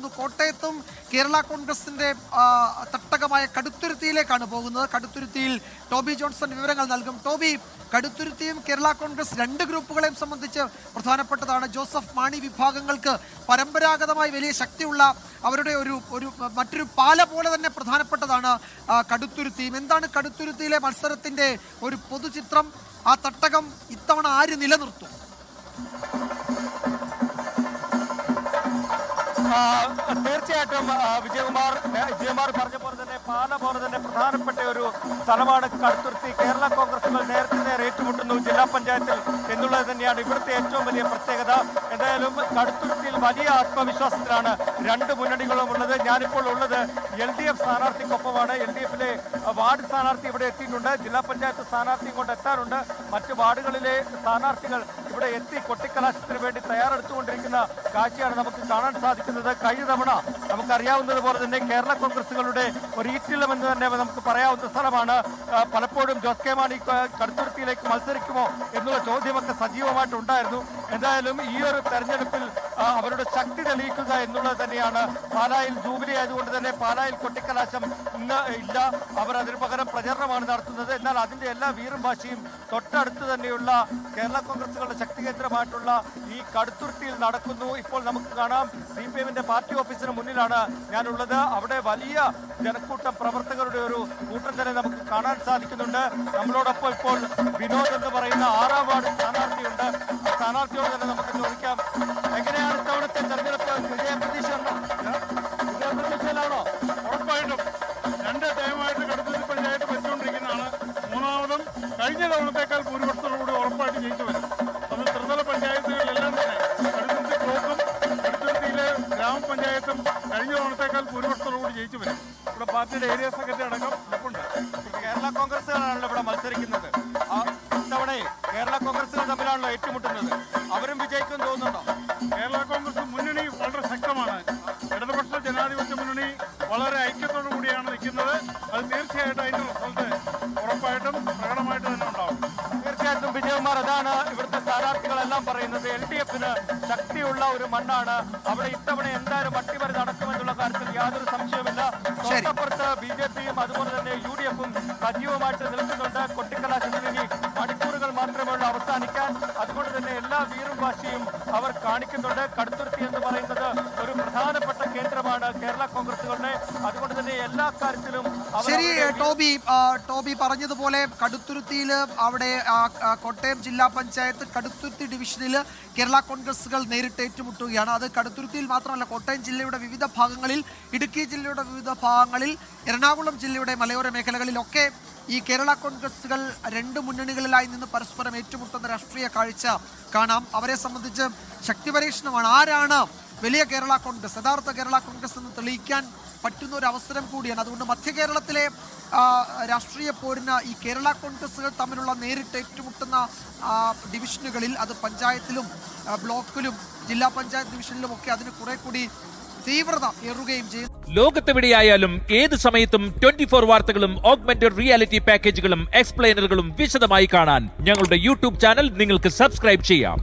പോകുന്നു. കോട്ടയത്തും കേരള കോൺഗ്രസിന്റെ തട്ടകമായ കടുത്തുരുത്തിയിലേക്കാണ് പോകുന്നത്. കടുത്തുരുത്തിയിൽ ടോബി ജോൺസൺ വിവരങ്ങൾ നൽകും. ടോബി, കടുത്തുരുത്തിയും കേരള കോൺഗ്രസ് രണ്ട് ഗ്രൂപ്പുകളെയും സംബന്ധിച്ച് പ്രധാനപ്പെട്ടതാണ്. ജോസഫ് മാണി വിഭാഗങ്ങൾക്ക് പരമ്പരാഗതമായി വലിയ ശക്തിയുള്ള അവരുടെ മറ്റൊരു പാല പോലെ തന്നെ പ്രധാനപ്പെട്ടതാണ് കടുത്തുരുത്തിയും. എന്താണ് കടുത്തുരുത്തിയിലെ മത്സരത്തിന്റെ ഒരു പൊതുചിത്രം? ആ തട്ടകം ഇത്തവണ ആര് നിലനിർത്തും? തീർച്ചയായിട്ടും വിജയകുമാർ പറഞ്ഞ പോലെ തന്നെ പാല പോലെ തന്നെ പ്രധാനപ്പെട്ട ഒരു സ്ഥലമാണ് കടുത്തുരുത്തി. കേരള കോൺഗ്രസുകൾ നേരത്തെ ഏറ്റുമുട്ടുന്നു ജില്ലാ പഞ്ചായത്തിൽ എന്നുള്ളത് തന്നെയാണ് ഇവിടുത്തെ ഏറ്റവും വലിയ പ്രത്യേകത. എന്തായാലും കടുത്തുരുത്തിയിൽ വലിയ ആത്മവിശ്വാസത്തിലാണ് രണ്ട് മുന്നണികളും ഉള്ളത്. ഞാനിപ്പോൾ ഉള്ളത് LDF സ്ഥാനാർത്ഥിക്കൊപ്പമാണ്. LDFിലെ വാർഡ് സ്ഥാനാർത്ഥി ഇവിടെ എത്തിയിട്ടുണ്ട്. ജില്ലാ പഞ്ചായത്ത് സ്ഥാനാർത്ഥി ഇങ്ങോട്ട് എത്താറുണ്ട്. മറ്റ് വാർഡുകളിലെ സ്ഥാനാർത്ഥികൾ ഇവിടെ എത്തി കൊട്ടിക്കലാശത്തിന് വേണ്ടി തയ്യാറെടുത്തുകൊണ്ടിരിക്കുന്ന കാഴ്ചയാണ് നമുക്ക് കാണാൻ സാധിക്കുന്നത്. കഴിഞ്ഞ തവണ നമുക്കറിയാവുന്നതുപോലെ തന്നെ കേരള കോൺഗ്രസുകളുടെ ഒരു ഈറ്റില്ലം എന്ന് തന്നെ നമുക്ക് പറയാവുന്ന സ്ഥലമാണ്. പലപ്പോഴും ജോസ് കെ മാണി കടുത്തുരുത്തിയിലേക്ക് മത്സരിക്കുമോ എന്നുള്ള ചോദ്യമൊക്കെ സജീവമായിട്ടുണ്ടായിരുന്നു. എന്തായാലും ഈ ഒരു തെരഞ്ഞെടുപ്പിൽ അവരുടെ ശക്തി തെളിയിക്കുക എന്നുള്ളത് തന്നെയാണ്. പാലായിൽ ജൂബിലി ആയതുകൊണ്ട് തന്നെ പാലായിൽ കൊട്ടിക്കലാശം ഇന്ന് ഇല്ല. അവർ അതിന് പകരം പ്രചരണമാണ് നടത്തുന്നത്. എന്നാൽ അതിന്റെ എല്ലാ വീറും ഭാഷയും തൊട്ടടുത്ത് തന്നെയുള്ള കേരള കോൺഗ്രസുകളുടെ ശക്തി കേന്ദ്രമായിട്ടുള്ള ഈ കടുത്തുരുത്തിയിൽ നടക്കുന്നു. ഇപ്പോൾ നമുക്ക് കാണാം CPM-ന്റെ പാർട്ടി ഓഫീസിന് മുന്നിലാണ് ഞാനുള്ളത്. അവിടെ വലിയ ജനക്കൂട്ടം പ്രവർത്തകരുടെ ഒരു കൂട്ടം തന്നെ നമുക്ക് കാണാൻ സാധിക്കുന്നുണ്ട്. നമ്മളോടൊപ്പം ഇപ്പോൾ വിനോദ് എന്ന് പറയുന്ന 6ാം വാർഡ് സ്ഥാനാർത്ഥിയുണ്ട്. സ്ഥാനാർത്ഥിയോട് തന്നെ നമുക്ക് ചോദിക്കാം, എങ്ങനെയാണ് ഇത്തവണത്തെ തെരഞ്ഞെടുപ്പ്? വിജയപ്രതീക്ഷയിലാണോ? ഉറപ്പായിട്ടും രണ്ട് ടൈമായിട്ട് കടുത്തുരുത്തി പഞ്ചായത്ത് വെച്ചുകൊണ്ടിരിക്കുന്നതാണ്. മൂന്നാമതും കഴിഞ്ഞ തവണത്തേക്കാൾ ഭൂരിപക്ഷത്തോടുകൂടി ഉറപ്പായിട്ട് ജയിച്ചു വരും. അത് ത്രിതല പഞ്ചായത്തുകളിലെല്ലാം തന്നെ കടുത്തുരുത്തി ബ്ലോക്കും കടുത്തുരുത്തിയിലെ ഗ്രാമപഞ്ചായത്തും കഴിഞ്ഞ തവണത്തേക്കാൾ ഭൂരിപക്ഷത്തോടുകൂടി ജയിച്ചു വരും. ഇവിടെ പാർട്ടിയുടെ ഏരിയ സെക്രട്ടറി അടക്കം നിൽപ്പുണ്ട്. കേരള കോൺഗ്രസുകാരാണല്ലോ ഇവിടെ മത്സരിക്കുന്നത്. ഇത്തവണ കേരള കോൺഗ്രസുകൾ തമ്മിലാണല്ലോ ഏറ്റുമുട്ടുന്നത്. അവരും വിജയിക്കും തോന്നുന്നുണ്ടോ? കേരള കോൺഗ്രസ് മുന്നണി വളരെ ശക്തമാണ്. ഇടതുപക്ഷ ജനാധിപത്യ മുന്നണി വളരെ ഐക്യത്തോടു കൂടിയാണ് നിൽക്കുന്നത്. അത് തീർച്ചയായിട്ടും അതിന്റെ റിസൾട്ട് ഉറപ്പായിട്ടും പ്രകടമായിട്ട് തന്നെ ഉണ്ടാവും. തീർച്ചയായിട്ടും വിജയകുമാർ, അതാണ് ഇവിടുത്തെ സ്ഥാനാർത്ഥികളെല്ലാം പറയുന്നത്. LDF-ന് ശക്തിയുള്ള ഒരു മണ്ണാണ്. അവിടെ ഇത്തവണ എന്തായാലും അട്ടിമറി നടക്കുമെന്നുള്ള കാര്യത്തിൽ യാതൊരു സംശയവുമില്ല. തൊട്ടപ്പുറത്ത് BJP-യും അതുപോലെ തന്നെ UDF-ഉം സജീവമായിട്ട് നിൽക്കുന്നുണ്ട്. കൊട്ടിക്കലാശത്തിന് ഇനി മണിക്കൂറുകൾ മാത്രമേ ഉള്ളൂ അവസാനിക്കാൻ. അതുകൊണ്ട് തന്നെ എല്ലാ വീറും ഭാഷയും അവർ കാണിക്കുന്നുണ്ട്. കടുത്തുരുത്തി എന്ന് പറയുന്നത് ഒരു പ്രധാനപ്പെട്ട കേന്ദ്രമാണ് കേരള കോൺഗ്രസുകളുടെ. അതുകൊണ്ട് തന്നെ എല്ലാ കാര്യത്തിലും ശരി. ടോബി പറഞ്ഞതുപോലെ കടുത്തുരുത്തിയിൽ അവിടെ കോട്ടയം ജില്ലാ പഞ്ചായത്ത് കടുത്തുരുത്തി ഡിവിഷനിൽ കേരള കോൺഗ്രസുകൾ നേരിട്ട് ഏറ്റുമുട്ടുകയാണ്. അത് കടുത്തുരുത്തിയിൽ മാത്രമല്ല, കോട്ടയം ജില്ലയുടെ വിവിധ ഭാഗങ്ങളിൽ, ഇടുക്കി ജില്ലയുടെ വിവിധ ഭാഗങ്ങളിൽ, എറണാകുളം ജില്ലയുടെ മലയോര മേഖലകളിലൊക്കെ ഈ കേരള കോൺഗ്രസുകൾ രണ്ട് മുന്നണികളിലായി നിന്ന് പരസ്പരം ഏറ്റുമുട്ടുന്ന രാഷ്ട്രീയ കാഴ്ച കാണാം. അവരെ സംബന്ധിച്ച് ശക്തി പരീക്ഷണമാണ്. ആരാണ് വലിയ കേരള കോൺഗ്രസ്, യഥാർത്ഥ കേരള കോൺഗ്രസ് എന്ന് തെളിയിക്കാൻ പറ്റുന്ന ഒരു അവസരം കൂടിയാണ്. അതുകൊണ്ട് മധ്യ കേരളത്തിലെ രാഷ്ട്രീയ പോരിന് ഈ കേരള കോൺഗ്രസുകൾ തമ്മിലുള്ള നേരിട്ട് ഏറ്റുമുട്ടുന്ന ഡിവിഷനുകളിൽ, അത് പഞ്ചായത്തിലും ബ്ലോക്കിലും ജില്ലാ പഞ്ചായത്ത് ഡിവിഷനിലും ഒക്കെ അതിന് കുറെ കൂടി തീവ്രത ഏറുകയും ചെയ്യും. ലോകത്തെവിടെയായാലും ഏത് സമയത്തും 24 വാർത്തകളും ഓഗ്മെന്റഡ് റിയാലിറ്റി പാക്കേജുകളും എക്സ്പ്ലെയിനറുകളും വിശദമായി കാണാൻ ഞങ്ങളുടെ YouTube ചാനൽ നിങ്ങൾക്ക് സബ്സ്ക്രൈബ് ചെയ്യാം.